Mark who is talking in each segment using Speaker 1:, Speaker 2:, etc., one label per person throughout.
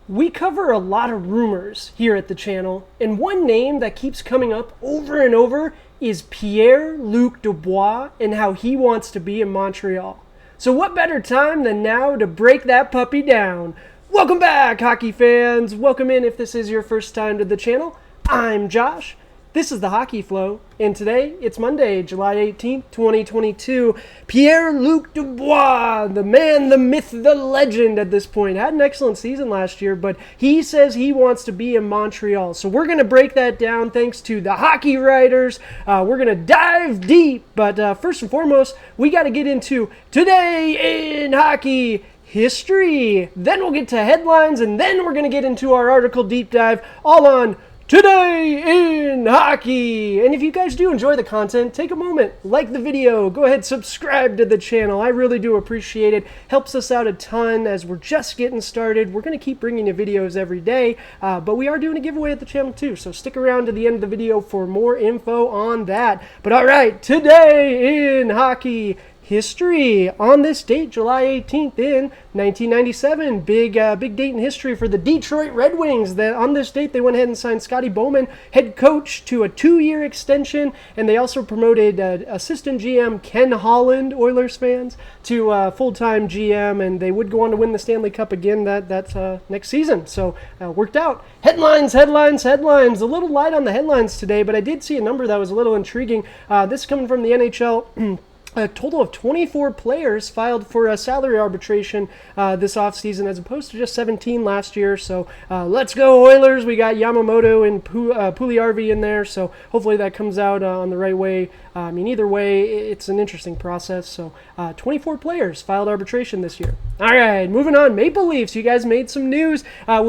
Speaker 1: We cover a lot of rumors here at the channel, and one name that keeps coming up over and over is Pierre-Luc Dubois and how he wants to be in Montreal. So what better time than now to break that puppy down? Welcome back, hockey fans. Welcome in if this is your first time to the channel. I'm Josh. This is the Hockey Flow, and today it's Monday, July 18th, 2022. Pierre-Luc Dubois, the man, the myth, the legend at this point, had an excellent season last year, but he says he wants to be in Montreal. So we're going to break that down thanks to the hockey writers. We're going to dive deep, but first and foremost, we got to get into Today in Hockey history. Then we'll get to headlines, and then we're going to get into our article deep dive, all on Today in Hockey. And if you guys do enjoy the content, take a moment, like the video, go ahead, subscribe to the channel. I really do appreciate it. Helps us out a ton as we're just getting started. We're going to keep bringing you videos every day, but we are doing a giveaway at the channel too, so stick around to the end of the video for more info on that. But all right, Today in Hockey history. On this date, July 18th in 1997, big date in history for the Detroit Red Wings. That on this date, they went ahead and signed Scotty Bowman, head coach, to a 2-year extension, and they also promoted assistant GM Ken Holland, Oilers fans, to full-time GM, and they would go on to win the Stanley Cup again that next season. So worked out. Headlines. A little light on the headlines today, but I did see a number that was a little intriguing. This coming from the NHL. A total of 24 players filed for a salary arbitration this offseason as opposed to just 17 last year. So let's go Oilers. We got Yamamoto and Puljujärvi in there. So hopefully that comes out on the right way. I mean, either way, it's an interesting process. So 24 players filed arbitration this year. All right, moving on. Maple Leafs. You guys made some news.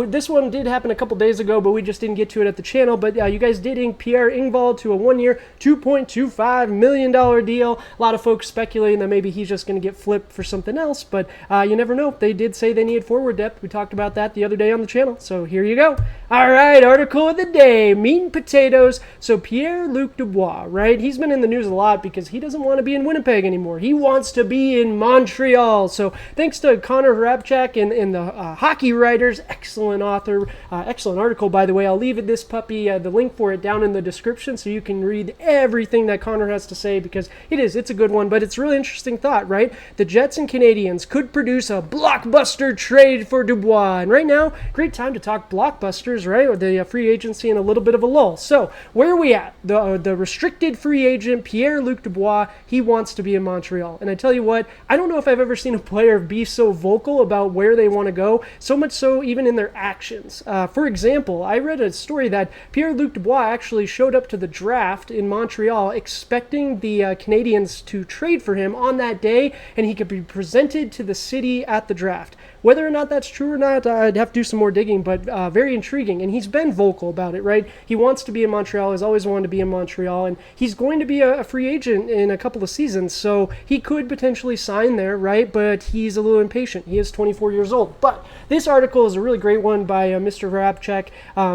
Speaker 1: This one did happen a couple days ago, but we just didn't get to it at the channel. But you guys did ink Pierre ENGVALL to a 1-year, $2.25 million deal. A lot of folks speculating that maybe he's just going to get flipped for something else, but you never know. They did say they needed forward depth. We talked about that the other day on the channel, so here you go. All right, article of the day, meat and potatoes. So Pierre-Luc Dubois, right? He's been in the news a lot because he doesn't want to be in Winnipeg anymore. He wants to be in Montreal. So thanks to Connor Hrabchak and the hockey writers, excellent author, excellent article, by the way. I'll leave this puppy, the link for it down in the description so you can read everything that Connor has to say because it's a good one. But it's a really interesting thought, right? The Jets and Canadiens could produce a blockbuster trade for Dubois. And right now, great time to talk blockbusters, right? Or the free agency and a little bit of a lull. So where are we at? The restricted free agent, Pierre-Luc Dubois, he wants to be in Montreal. And I tell you what, I don't know if I've ever seen a player be so vocal about where they want to go, so much so even in their actions. For example, I read a story that Pierre-Luc Dubois actually showed up to the draft in Montreal expecting the Canadiens to trade for him on that day, and he could be presented to the city at the draft. Whether or not that's true or not, I'd have to do some more digging, but very intriguing. And he's been vocal about it, right? He wants to be in Montreal. He's always wanted to be in Montreal, and he's going to be a free agent in a couple of seasons, so he could potentially sign there, right? But he's a little impatient. He is 24 years old. But this article is a really great one by Mr. Hrabchak.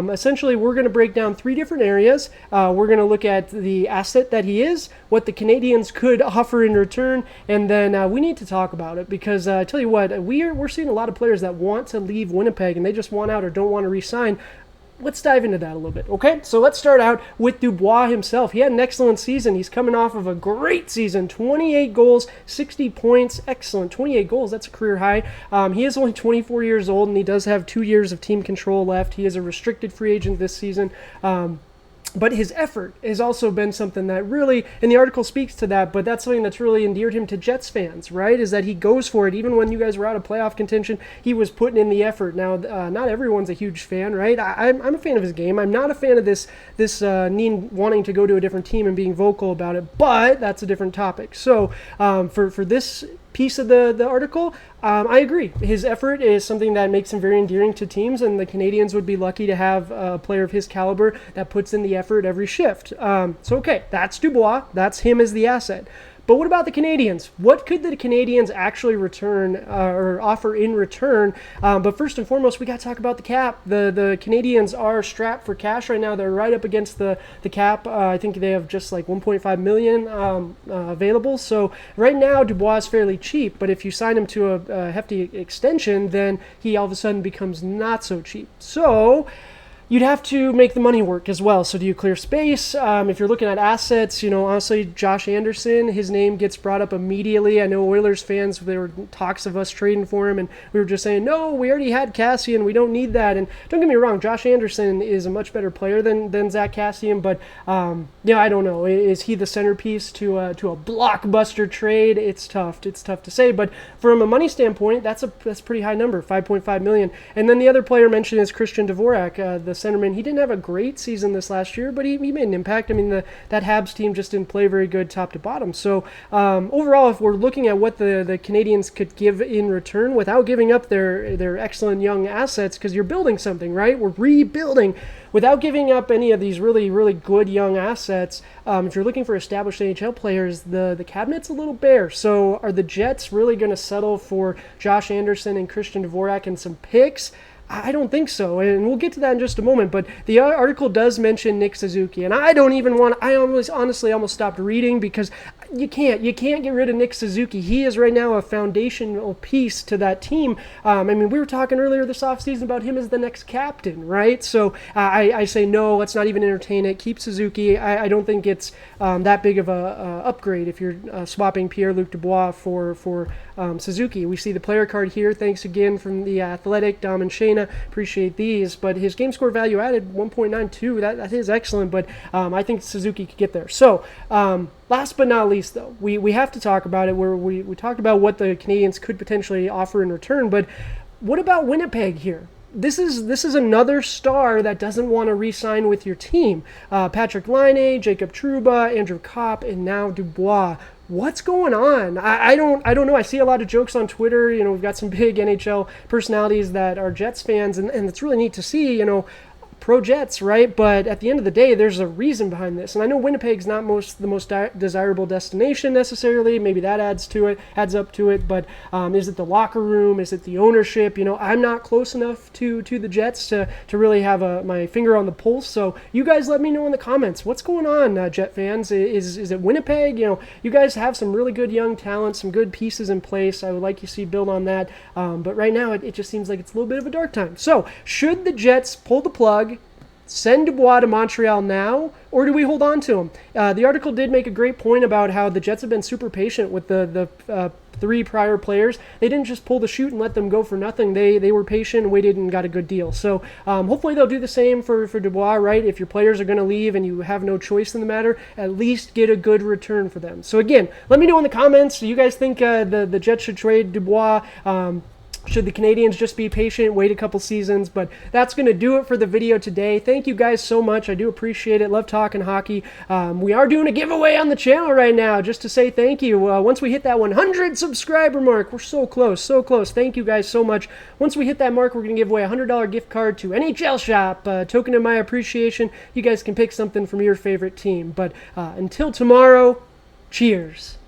Speaker 1: Essentially, we're going to break down 3 different areas. We're going to look at the asset that he is, what the Canadiens could offer in return, and then we need to talk about it because I tell you what, we're seeing a lot of players that want to leave Winnipeg and they just want out or don't want to re-sign. Let's dive into that a little bit, okay? So let's start out with Dubois himself. He had an excellent season. He's coming off of a great season. 28 goals, 60 points. Excellent. 28 goals, that's a career high. He is only 24 years old, and he does have 2 years of team control left. He is a restricted free agent this season. But his effort has also been something that really, and the article speaks to that, but that's something that's really endeared him to Jets fans, right? Is that he goes for it. Even when you guys were out of playoff contention, he was putting in the effort. Now, not everyone's a huge fan, right? I'm a fan of his game. I'm not a fan of this wanting to go to a different team and being vocal about it, but that's a different topic. So for this piece of the article, I agree. His effort is something that makes him very endearing to teams, and the Canadiens would be lucky to have a player of his caliber that puts in the effort every shift. So, okay, that's Dubois. That's him as the asset. But what about the Canadiens? What could the Canadiens actually return or offer in return? But first and foremost, we got to talk about the cap. The Canadiens are strapped for cash right now. They're right up against the cap. I think they have just like 1.5 million available. So right now, Dubois is fairly cheap. But if you sign him to a hefty extension, then he all of a sudden becomes not so cheap. So you'd have to make the money work as well. So do you clear space? If you're looking at assets, honestly, Josh Anderson, his name gets brought up immediately. I know Oilers fans, there were talks of us trading for him, and we were just saying, no, we already had Kassian. We don't need that. And don't get me wrong, Josh Anderson is a much better player than Zach Kassian, but I don't know. Is he the centerpiece to a blockbuster trade? It's tough. It's tough to say. But from a money standpoint, that's a pretty high number, $5.5 million. And then the other player mentioned is Christian Dvorak, the centerman. He didn't have a great season this last year, but he made an impact. I mean, that Habs team just didn't play very good top to bottom. So overall, if we're looking at what the Canadiens could give in return without giving up their excellent young assets, because you're building something, right? We're rebuilding. Without giving up any of these really, really good young assets, if you're looking for established NHL players, the cabinet's a little bare. So are the Jets really going to settle for Josh Anderson and Christian Dvorak and some picks? I don't think so, and we'll get to that in just a moment, but the article does mention Nick Suzuki, and I honestly almost stopped reading because you can't get rid of Nick Suzuki. He is right now a foundational piece to that team. We were talking earlier this offseason about him as the next captain, right? So I say no, let's not even entertain it. Keep Suzuki. I don't think it's that big of a upgrade if you're swapping Pierre-Luc Dubois for Suzuki. We see the player card here. Thanks again from the Athletic, Dom and Shayna. Appreciate these, but his game score value added 1.92. That is excellent, but I think Suzuki could get there. So last but not least, though, we have to talk about it. Where we talked about what the Canadiens could potentially offer in return, but what about Winnipeg here? This is another star that doesn't want to re-sign with your team. Patrick Laine, Jacob Trouba, Andrew Kopp, and now Dubois. What's going on? I don't know. I see a lot of jokes on Twitter. We've got some big NHL personalities that are Jets fans, and it's really neat to see, pro Jets, right? But at the end of the day, there's a reason behind this. And I know Winnipeg's not the most desirable destination necessarily. Maybe that adds up to it. But is it the locker room? Is it the ownership? I'm not close enough to the Jets to really have my finger on the pulse. So you guys let me know in the comments. What's going on, Jet fans? Is it Winnipeg? You guys have some really good young talent, some good pieces in place. I would like to see build on that. But right now, it just seems like it's a little bit of a dark time. So should the Jets pull the plug, send Dubois to Montreal now, or do we hold on to him? The article did make a great point about how the Jets have been super patient with the three prior players. They didn't just pull the chute and let them go for nothing. They were patient, waited, and got a good deal. So hopefully they'll do the same for Dubois, right? If your players are going to leave and you have no choice in the matter, at least get a good return for them. So again, let me know in the comments. Do you guys think the Jets should trade Dubois? Should the Canadiens just be patient, wait a couple seasons? But that's going to do it for the video today. Thank you guys so much. I do appreciate it. Love talking hockey. We are doing a giveaway on the channel right now just to say thank you. Once we hit that 100 subscriber mark, we're so close, so close. Thank you guys so much. Once we hit that mark, we're going to give away a $100 gift card to NHL Shop. Token of my appreciation. You guys can pick something from your favorite team. But until tomorrow, cheers.